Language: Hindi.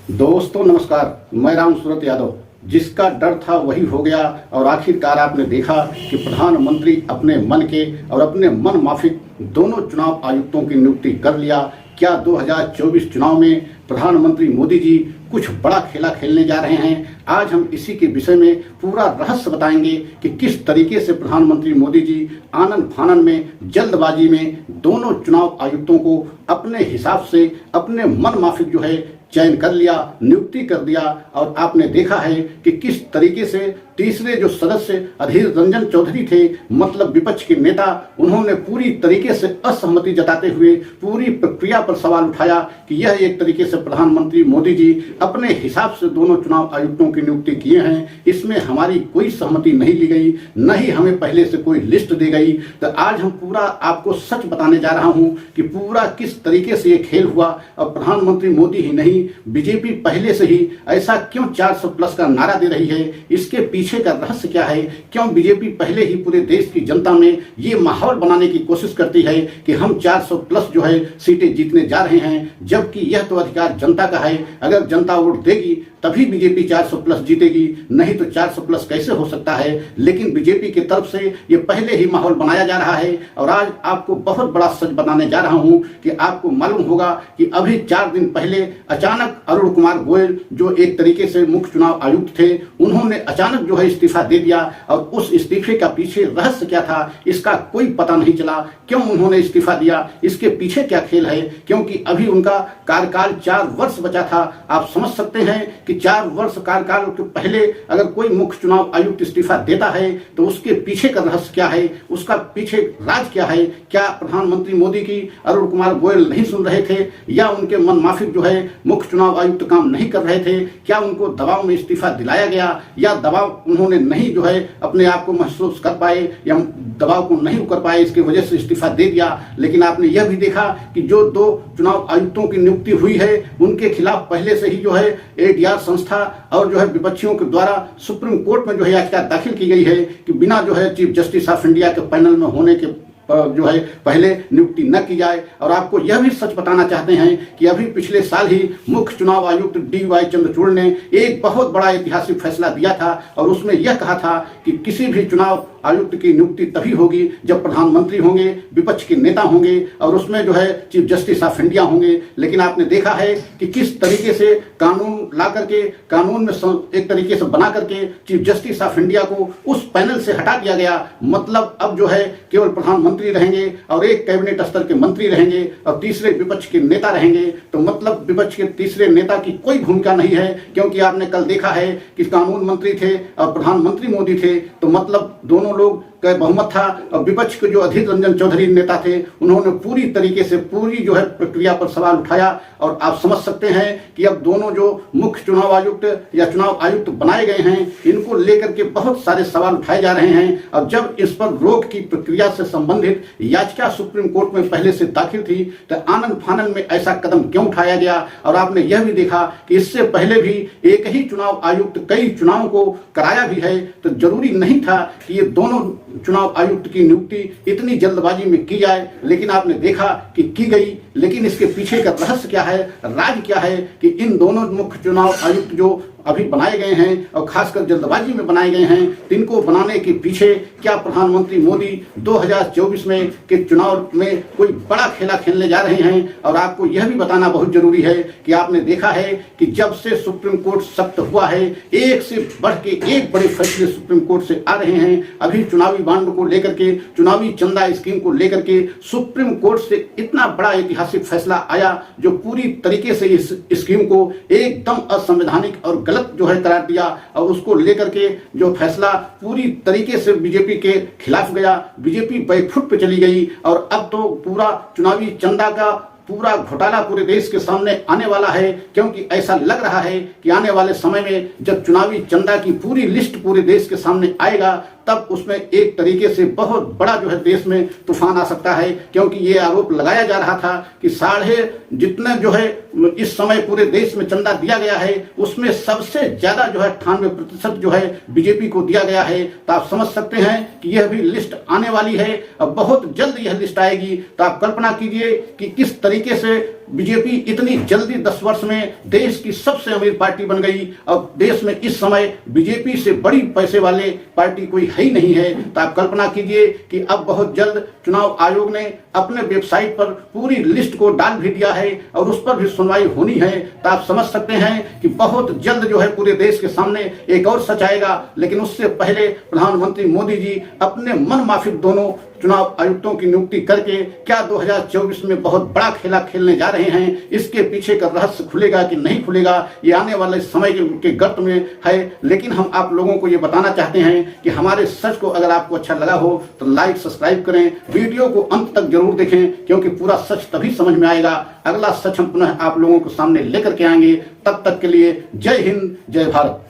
दोस्तों नमस्कार, मैं राम सूरत यादव। जिसका डर था वही हो गया और आखिरकार आपने देखा कि प्रधानमंत्री अपने मन के और अपने मन माफिक दोनों चुनाव आयुक्तों की नियुक्ति कर लिया। क्या 2024 चुनाव में प्रधानमंत्री मोदी जी कुछ बड़ा खेला खेलने जा रहे हैं? आज हम इसी के विषय में पूरा रहस्य बताएंगे कि किस तरीके से प्रधानमंत्री मोदी जी आनन फानन में, जल्दबाजी में दोनों चुनाव आयुक्तों को अपने हिसाब से अपने मन माफिक जो है चयन कर लिया, नियुक्ति कर दिया। और आपने देखा है कि किस तरीके से तीसरे जो सदस्य अधीर रंजन चौधरी थे, मतलब विपक्ष के नेता, उन्होंने पूरी तरीके से असहमति जताते हुए पूरी प्रक्रिया पर सवाल उठाया कि यह एक तरीके से प्रधानमंत्री मोदी जी अपने हिसाब से दोनों चुनाव आयुक्तों की नियुक्ति किए हैं, इसमें हमारी कोई सहमति नहीं ली गई, न ही हमें पहले से कोई लिस्ट दी गई। तो आज हम पूरा आपको सच बताने जा रहा हूं कि पूरा किस तरीके से ये खेल हुआ। और प्रधानमंत्री मोदी ही नहीं, बीजेपी पहले से ही ऐसा क्यों 400+ का नारा दे रही है, इसके पीछे का रहस्य क्या है? क्यों बीजेपी पहले ही पूरे देश की जनता में ये माहौल बनाने की कोशिश करती है कि हम 400+ जो है सीटें जीतने जा रहे हैं, जबकि यह तो अधिकार जनता का है। अगर जनता वोट देगी तभी बीजेपी 400+ जीतेगी, नहीं तो 400+ कैसे हो सकता है? लेकिन बीजेपी की तरफ से ये पहले ही माहौल बनाया जा रहा है। और आज आपको बहुत बड़ा सच बताने जा रहा हूं कि आपको मालूम होगा कि अभी 4 दिन पहले अचानक अरुण कुमार गोयल, जो एक तरीके से मुख्य चुनाव आयुक्त थे, उन्होंने अचानक जो है इस्तीफा दे दिया। और उस इस्तीफे का पीछे रहस्य क्या था, इसका कोई पता नहीं चला। क्यों उन्होंने इस्तीफा दिया, इसके पीछे क्या खेल है? क्योंकि अभी उनका कार्यकाल 4 वर्ष बचा था। आप समझ सकते हैं कि 4 वर्ष कार्यकाल के पहले अगर कोई मुख्य चुनाव आयुक्त इस्तीफा देता है तो उसके पीछे का रहस्य क्या है, उसका पीछे राज क्या है? क्या प्रधानमंत्री मोदी की अरुण कुमार गोयल नहीं सुन रहे थे, या उनके मन माफिक जो है मुख्य चुनाव आयुक्त काम नहीं कर रहे थे? क्या उनको दबाव में इस्तीफा दिलाया गया, या दबाव उन्होंने नहीं जो है अपने आप को महसूस कर पाए, या दबाव को नहीं कर पाए, इसकी वजह से इस्तीफा दे दिया? लेकिन आपने यह भी देखा कि जो 2 चुनाव आयुक्तों की नियुक्ति हुई है उनके खिलाफ पहले से ही जो है ADR संस्था और जो है विपक्षियों के द्वारा सुप्रीम कोर्ट में जो है याचिका दाखिल की गई है कि बिना जो है चीफ जस्टिस ऑफ इंडिया के पैनल में होने के जो है पहले नियुक्ति न की जाए। और आपको यह भी सच बताना चाहते हैं कि अभी पिछले साल ही मुख्य चुनाव आयुक्त DY चंद्रचूड़ ने एक बहुत बड़ा ऐतिहासिक फैसला दिया था, और उसमें यह कहा था कि किसी भी चुनाव आयुक्त की नियुक्ति तभी होगी जब प्रधानमंत्री होंगे, विपक्ष के नेता होंगे, और उसमें जो है चीफ जस्टिस ऑफ इंडिया होंगे। लेकिन आपने देखा है कि किस तरीके से कानून ला करके, कानून में एक तरीके से बना करके चीफ जस्टिस ऑफ इंडिया को उस पैनल से हटा दिया गया। मतलब अब जो है केवल प्रधानमंत्री रहेंगे और एक कैबिनेट स्तर के मंत्री रहेंगे और तीसरे विपक्ष के नेता रहेंगे। तो मतलब विपक्ष के तीसरे नेता की कोई भूमिका नहीं है, क्योंकि आपने कल देखा है कि कानून मंत्री थे और प्रधानमंत्री मोदी थे, तो मतलब दोनों लोग का बहुमत था। और विपक्ष के जो अधीर रंजन चौधरी नेता थे, उन्होंने पूरी तरीके से पूरी जो है प्रक्रिया पर सवाल उठाया। और आप समझ सकते हैं कि अब दोनों जो मुख्य चुनाव आयुक्त या चुनाव आयुक्त बनाए गए हैं, इनको लेकर के बहुत सारे सवाल उठाए जा रहे हैं। और जब इस पर रोक की प्रक्रिया से संबंधित याचिका सुप्रीम कोर्ट में पहले से दाखिल थी, तो आनन फानन में ऐसा कदम क्यों उठाया गया? और आपने यह भी देखा कि इससे पहले भी एक ही चुनाव आयुक्त कई चुनावों को कराया भी है। तो जरूरी नहीं था कि ये दोनों चुनाव आयुक्त की नियुक्ति इतनी जल्दबाजी में की जाए, लेकिन आपने देखा कि की गई। लेकिन इसके पीछे का रहस्य क्या है, राज क्या है कि इन दोनों मुख्य चुनाव आयुक्त जो अभी बनाए गए हैं और खासकर जल्दबाजी में बनाए गए हैं, इनको बनाने के पीछे क्या प्रधानमंत्री मोदी 2024 में के चुनाव में कोई बड़ा खेला खेलने जा रहे हैं? और आपको यह भी बताना बहुत जरूरी है कि आपने देखा है कि जब से सुप्रीम कोर्ट सख्त हुआ है, एक से बढ़ के एक बड़े फैसले सुप्रीम कोर्ट से आ रहे हैं। अभी चुनावी बांड को लेकर के, चुनावी चंदा स्कीम को लेकर के सुप्रीम कोर्ट से इतना बड़ा ऐतिहासिक फैसला आया, जो पूरी तरीके से इस स्कीम को एकदम असंवैधानिक और गलत जो है करार दिया। और उसको लेकर के जो फैसला पूरी तरीके से बीजेपी के खिलाफ गया, बीजेपी बैकफुट पे चली गई। और अब तो पूरा चुनावी चंदा का पूरा घोटाला पूरे देश के सामने आने वाला है, क्योंकि ऐसा लग रहा है कि आने वाले समय में जब चुनावी चंदा की पूरी लिस्ट पूरे देश के सामने आएगा, तब उसमें एक तरीके से बहुत बड़ा जो है देश में तूफान आ सकता है। क्योंकि ये आरोप लगाया जा रहा था कि जितना जो है इस समय पूरे देश में चंदा दिया गया है, उसमें सबसे ज्यादा जो है 98% जो है बीजेपी को दिया गया है। तो आप समझ सकते हैं कि यह भी लिस्ट आने वाली है, अब बहुत जल्द यह लिस्ट आएगी। तो आप कल्पना कीजिए कि किस तरीके से बीजेपी इतनी जल्दी 10 वर्ष में देश की सबसे अमीर पार्टी बन गई और देश में इस समय बीजेपी से बड़ी पैसे वाले पार्टी कोई है ही नहीं है, तो आप कल्पना कीजिए कि अब बहुत जल्द चुनाव आयोग ने अपने वेबसाइट पर पूरी लिस्ट को डाल भी दिया है और उस पर भी सुनवाई होनी है। तो आप समझ सकते हैं कि बहुत जल्द जो है पूरे देश के सामने एक और सच आएगा। लेकिन उससे पहले प्रधानमंत्री मोदी जी अपने मन माफिक दोनों चुनाव आयुक्तों की नियुक्ति करके क्या 2024 में बहुत बड़ा खेला खेलने जा रहे हैं, इसके पीछे का रहस्य खुलेगा कि नहीं खुलेगा, ये आने वाले समय के गर्त में है। लेकिन हम आप लोगों को ये बताना चाहते हैं कि हमारे सच को अगर आपको अच्छा लगा हो तो लाइक सब्सक्राइब करें, वीडियो को अंत तक जरूर देखें, क्योंकि पूरा सच तभी समझ में आएगा। अगला सच हम पुनः आप लोगों को सामने लेकर के आएंगे। तब तक के लिए जय हिंद, जय भारत।